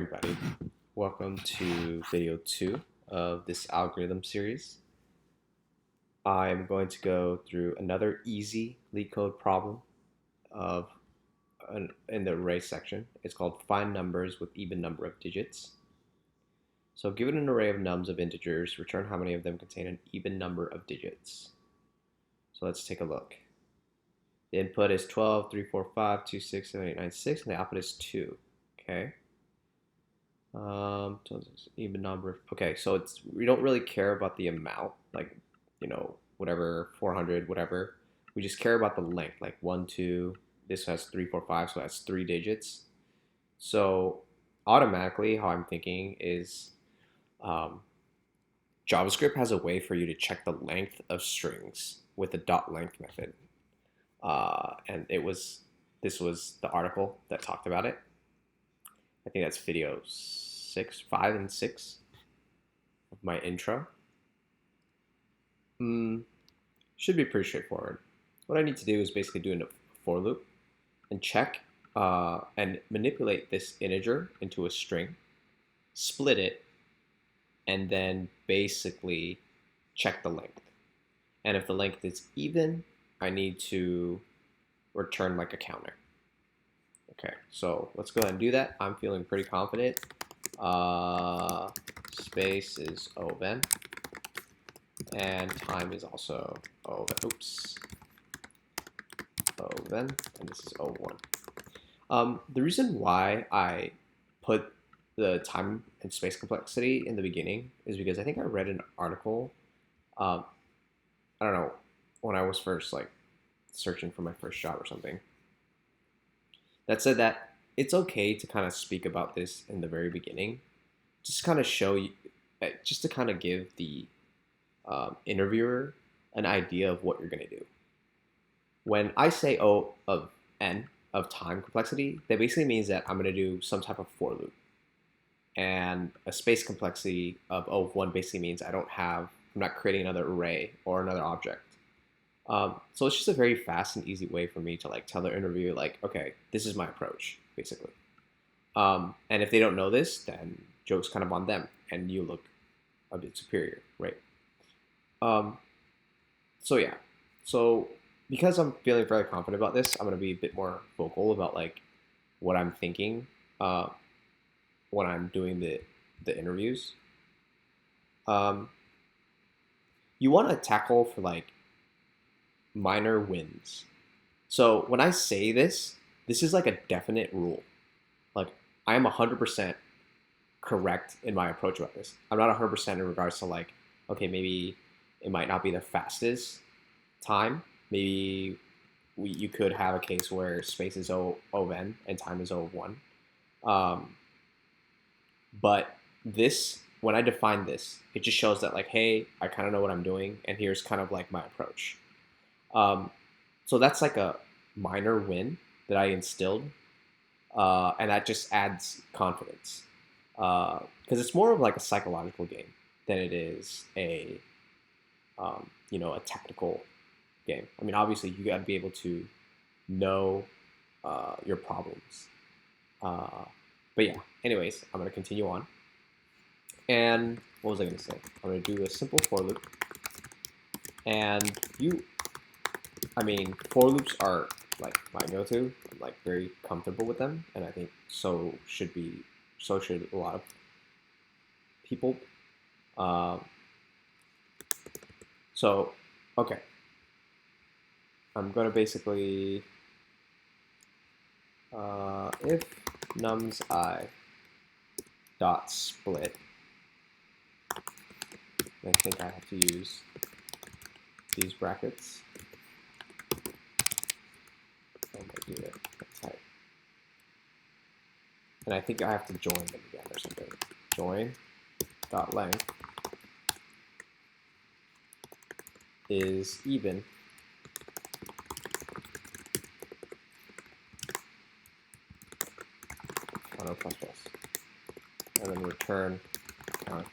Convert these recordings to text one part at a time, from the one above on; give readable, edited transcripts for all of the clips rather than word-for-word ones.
Everybody, welcome to video 2 of this algorithm series. I'm going to go through another easy LeetCode problem of in the array section. It's called find numbers with even number of digits. So given an array of nums of integers, return how many of them contain an even number of digits. So let's take a look. The input is 12, 3, 4, 5, 2, 6, 7, 8, 9, 6, and the output is 2. Okay. So it's even number. Okay, so we don't really care about the amount, like whatever 400, whatever. We just care about the length, like 1, 2. This has 3, 4, 5, so that's 3 digits. So automatically, how I'm thinking is, JavaScript has a way for you to check the length of strings with the dot length method, and this was the article that talked about it. I think that's video 6, 5, and 6 of my intro. Should be pretty straightforward. What I need to do is basically do a for loop and check and manipulate this integer into a string, split it, and then basically check the length. And if the length is even, I need to return like a counter. Okay, so let's go ahead and do that. I'm feeling pretty confident. Space is oven, and time is also oven. Oops, oven, and this is O1. The reason why I put the time and space complexity in the beginning is because I think I read an article. I don't know, when I was first searching for my first job or something, that said that it's okay to kind of speak about this in the very beginning, just kind of show you, just to kind of give the interviewer an idea of what you're going to do. When I say O of n of time complexity, that basically means that I'm going to do some type of for loop. And a space complexity of O of 1 basically means I'm not creating another array or another object. So it's just a very fast and easy way for me to tell the interviewer okay, this is my approach, basically. And if they don't know this, then joke's kind of on them, and you look a bit superior, right? So yeah, so because I'm feeling fairly confident about this, I'm gonna be a bit more vocal about what I'm thinking when I'm doing the interviews. You want to tackle for minor wins. So when I say this is like a definite rule. I am 100% correct in my approach about this. I'm not 100% in regards to okay, maybe it might not be the fastest time. Maybe you could have a case where space is O of n and time is O of 1. But when I define this, it just shows that hey, I kind of know what I'm doing, and here's kind of my approach. So that's a minor win that I instilled, and that just adds confidence, because it's more of a psychological game than it is a tactical game. I mean, obviously you got to be able to know your problems. But yeah, anyways, I'm gonna continue on. And what was I gonna say? I'm gonna do a simple for loop, and for loops are my go-to. I'm very comfortable with them, and I think so should a lot of people. So okay, I'm gonna basically if nums I dot split. I think I have to use these brackets. I'm gonna do it. Type. And I think I have to join them again or something. Join dot length is even on plus plus, and then return count.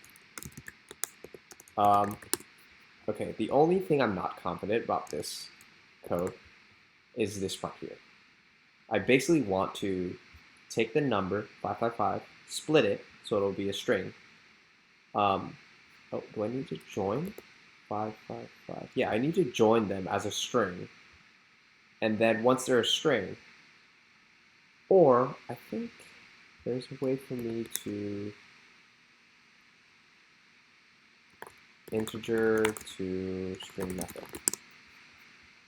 Okay, the only thing I'm not confident about this code is this part here. I basically want to take the number 555 split it so it'll be a string. Oh, do I need to join? 5, 5, 5. Yeah, I need to join them as a string. And then once they're a string, or I think there's a way for me to integer to string method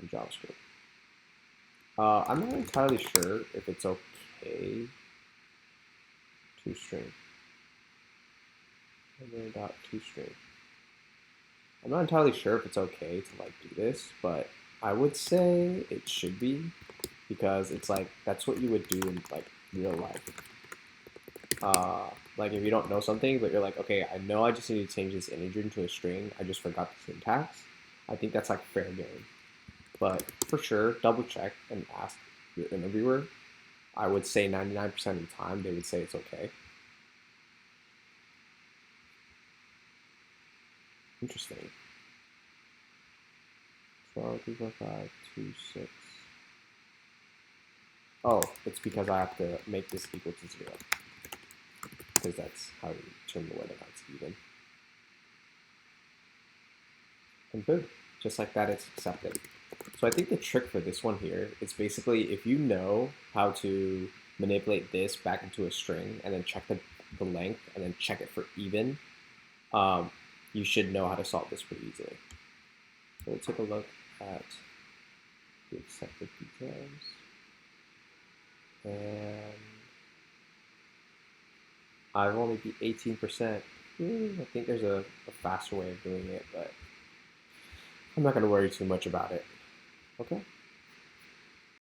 in JavaScript. I'm not entirely sure if it's okay to string. Dot to string. I'm not entirely sure if it's okay to like do this, but I would say it should be because it's like that's what you would do in like real life. Like if you don't know something, but you're like, okay, I know I just need to change this integer into a string. I just forgot the syntax. I think that's like fair game. But for sure, double check and ask your interviewer. I would say 99% of the time they would say it's okay. Interesting. 12, 3, 4, 5, 2, 6. Oh, it's because I have to make this equal to 0. Because that's how you determine whether or not it's even. And boom, just like that, it's accepted. So I think the trick for this one here is basically if you know how to manipulate this back into a string and then check the length and then check it for even, you should know how to solve this pretty easily. So let's take a look at the accepted details. And I've only beat 18%. I think there's a faster way of doing it, but I'm not going to worry too much about it. Okay.